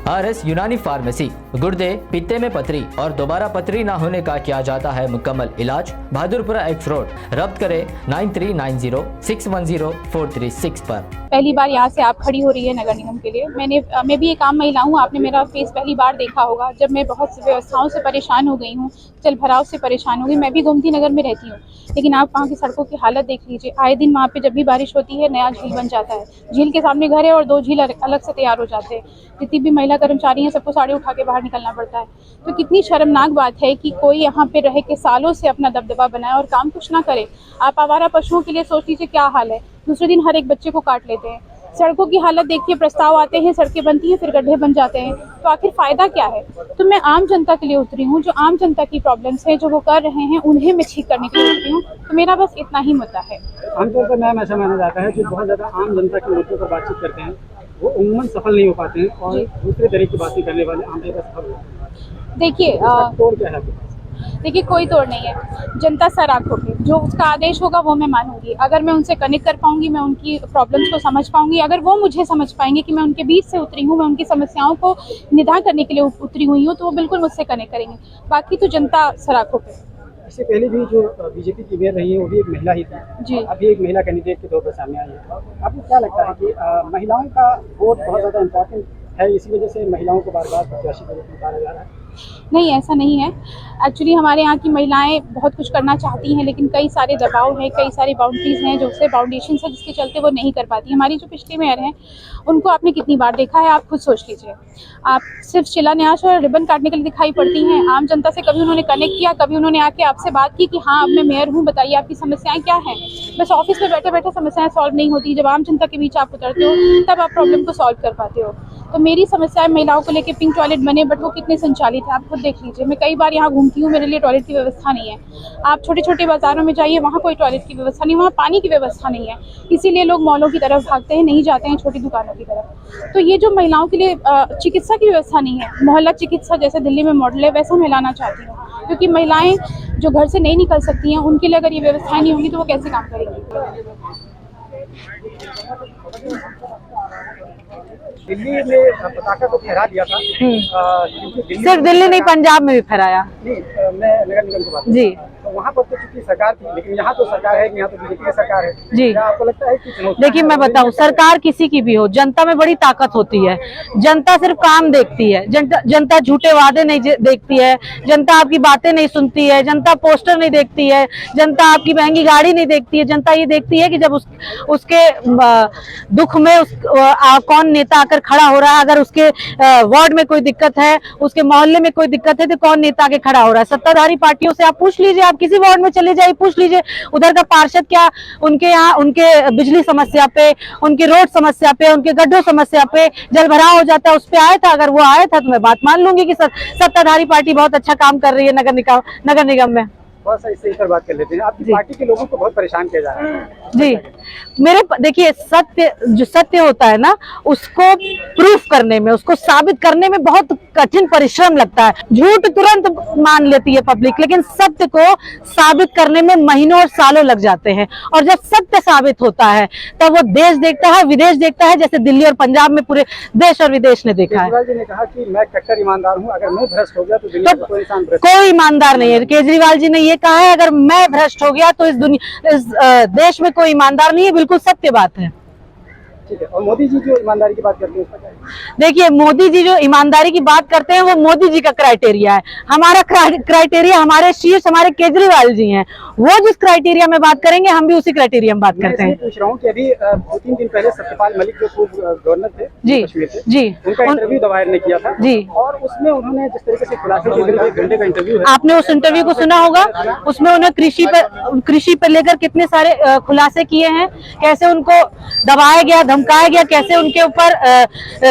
RS यूनानी pharmacy, गुर्दे, पित्ते में पथरी और दोबारा पथरी ना होने का किया जाता है मुकम्मल इलाज। Bahadurpura x road. रब्त करें 9390610436 पर। पहली बार यहाँ से आप खड़ी हो रही है नगर निगम के लिए। मैं भी एक आम महिला हूँ, आपने मेरा फेस पहली बार देखा होगा। जब मैं बहुत सी व्यवस्थाओं से परेशान हो गई हूँ, जल भराव से परेशान हो गई। मैं भी गोमती नगर में रहती हूँ, लेकिन आप वहाँ की सड़कों की हालत देख लीजिए। आए दिन वहाँ पे जब भी बारिश होती है नया झील बन जाता है। झील के सामने घर है और 2 झील अलग से तैयार हो जाते हैं। जितनी भी महिला कर्मचारी हैं सबको साड़ी उठा के बाहर निकलना पड़ता है। तो कितनी शर्मनाक बात है कि कोई यहाँ पे रह के सालों से अपना दबदबा बनाए और काम कुछ ना करे। आप आवारा पशुओं के लिए सोच लीजिए क्या हाल है। दूसरे दिन हर एक बच्चे को काट लेते हैं। सड़कों की हालत देखिए, प्रस्ताव आते हैं, सड़कें बनती हैं, फिर गड्ढे बन जाते हैं। तो आखिर फायदा क्या है? तो मैं आम जनता के लिए उतरी हूँ। जो आम जनता की प्रॉब्लम्स हैं जो वो कर रहे हैं उन्हें मैं ठीक करने के लिए उतरी हूँ। तो मेरा बस इतना ही मुद्दा है। आमतौर पर मैम ऐसा माना जाता है जो बहुत ज़्यादा आम जनता के मुद्दों पर बातचीत करते हैं वो उम्मन सफल नहीं हो पाते हैं और दूसरे तरह की बातें करने वाले आम जनता सफल होते हैं। देखिए तोड़ क्या है? देखिए कोई तोड़ नहीं है। जनता सर आंखों पे, जो उसका आदेश होगा वो मैं मानूंगी। अगर मैं उनसे कनेक्ट कर पाऊंगी, मैं उनकी प्रॉब्लम्स को समझ पाऊंगी, अगर वो मुझे समझ पाएंगे कि मैं उनके बीच से उतरी हूँ, मैं उनकी समस्याओं को निदान करने के लिए उतरी हुई हूँ, तो वो बिल्कुल मुझसे कनेक्ट करेंगे। बाकी तो जनता सर आंखों पे। इससे पहले भी जो बीजेपी की मेयर रही है वो भी एक महिला ही थी जी। अभी एक महिला कैंडिडेट के तौर पर सामने आई है। आपको क्या लगता है कि महिलाओं का वोट बहुत ज़्यादा इम्पोर्टेंट है, इसी वजह से महिलाओं को बार बार प्रत्याशी के रूप में उतारा जा रहा है? नहीं, ऐसा नहीं है। एक्चुअली हमारे यहाँ की महिलाएं बहुत कुछ करना चाहती हैं, लेकिन कई सारे दबाव हैं, कई सारी बाउंड्रीज हैं, जो उससे बाउंडेशन है जिसके चलते वो नहीं कर पाती। हमारी जो पिछली मेयर हैं उनको आपने कितनी बार देखा है, आप खुद सोच लीजिए। आप सिर्फ शिलान्यास और रिबन काटने के लिए दिखाई पड़ती हैं। आम जनता से कभी उन्होंने कनेक्ट किया, कभी उन्होंने आके आपसे बात की कि हाँ अब मैं मेयर हूँ, बताइए आपकी समस्याएं क्या हैं? बस ऑफिस में बैठे बैठे समस्याएं सॉल्व नहीं होती। जब आम जनता के बीच आप उतरते हो तब आप प्रॉब्लम को सॉल्व कर पाते हो। तो मेरी समस्याएं महिलाओं को लेकर पिंक टॉयलेट बने, बट वो कितने संचालित है आप खुद देख लीजिए। मैं कई बार यहाँ घूमती हूँ, मेरे लिए टॉयलेट की व्यवस्था नहीं है। आप छोटे छोटे बाजारों में जाइए, वहाँ कोई टॉयलेट की व्यवस्था नहीं, वहाँ पानी की व्यवस्था नहीं है। इसीलिए लोग मॉलों की तरफ भागते हैं, नहीं जाते हैं छोटी दुकानों की तरफ। तो ये जो महिलाओं के लिए चिकित्सा की व्यवस्था नहीं है, मोहल्ला चिकित्सा जैसे दिल्ली में मॉडल है, वैसा मैं लाना चाहती हूँ। क्योंकि महिलाएं जो घर से नहीं निकल सकती हैं, उनके लिए अगर ये व्यवस्थाएं नहीं होंगी तो वो कैसे काम करेंगी? दिल्ली में पताका को फहरा दिया था। सिर्फ दिल्ली नहीं, पंजाब में भी फहराया। नहीं, मैं नगर निगम की बात जी। तो वहाँ पर तो चूंकि सरकार थी, लेकिन यहाँ तो सरकार है, यहाँ तो बीजेपी की सरकार है। जी। क्या आपको लगता है कि देखिए मैं बताऊं, सरकार किसी की भी हो, जनता में बड़ी ताकत होती है। जनता सिर्फ काम देखती है, जनता झूठे वादे नहीं देखती है, जनता आपकी बातें नहीं सुनती है, जनता पोस्टर नहीं देखती है, जनता आपकी महंगी गाड़ी नहीं देखती है। जनता ये देखती है कि जब उसके दुख में कौन नेता आकर खड़ा हो रहा है। अगर उसके वार्ड में कोई दिक्कत है, उसके मोहल्ले में कोई दिक्कत है, तो कौन नेता आके खड़ा हो रहा है। सत्ताधारी पार्टियों से आप पूछ लीजिए, आप किसी वार्ड में चले जाइए, पूछ लीजिए उधर का पार्षद क्या उनके यहाँ उनके बिजली समस्या पे, उनके रोड समस्या पे, उनके गड्ढों समस्या पे, जल भराव हो जाता है उस पे आया था। अगर वो आया था तो मैं बात मान लूंगी कि सत्ताधारी पार्टी बहुत अच्छा काम कर रही है नगर निगम में। बहुत सही, इस पर बात कर लेते हैं। आपकी पार्टी के लोगों को बहुत परेशान किया जा रहा है। जी, देखिए जो सत्य होता है ना, उसको प्रूफ करने में, उसको साबित करने में बहुत कठिन परिश्रम लगता है। झूठ तुरंत मान लेती है पब्लिक, लेकिन सत्य को साबित करने में महीनों और सालों लग जाते हैं। और जब सत्य साबित होता है तब वो देश देखता है, विदेश देखता है, जैसे दिल्ली और पंजाब में पूरे देश और विदेश ने देखा है। केजरीवाल जी ने कहा कि मैं कट्टर ईमानदार हूं, अगर मैं भ्रष्ट हो गया तो दुनिया का कोई इंसान भ्रष्ट। कोई ईमानदार नहीं है। केजरीवाल जी ने ये कहा है अगर मैं भ्रष्ट हो गया तो इस देश में कोई ईमानदार नहीं है। बिल्कुल सत्य बात है। ठीक है। और मोदी जी जो ईमानदारी की बात करते हैं उसका क्या है? देखिए मोदी जी जो ईमानदारी की बात करते हैं वो मोदी जी का क्राइटेरिया है। हमारा क्राइटेरिया, हमारे शीर्ष हमारे केजरीवाल जी हैं। वो जिस क्राइटेरिया में बात करेंगे हम भी उसी क्राइटेरिया में बात करते हैं। पूछ रहा हूँ कि अभी 2-3 दिन पहले सत्यपाल मलिक जो पूर्व गवर्नर थे जी कश्मीर से, जी, उनका इंटरव्यू दवायर ने किया था जी, और उसमें उन्होंने जिस तरीके से खुलासे किए, 1 घंटे का इंटरव्यू है। आपने उस इंटरव्यू को सुना होगा। उसमें उन्हें कृषि पर लेकर कितने सारे खुलासे किए हैं, कैसे उनको दबाया गया, धमकाया गया, कैसे उनके ऊपर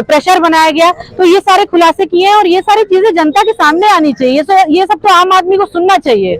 प्रेशर बनाया गया। तो ये सारे खुलासे किए हैं और ये सारी चीजें जनता के सामने आनी चाहिए। ये सब तो आम आदमी को सुनना चाहिए।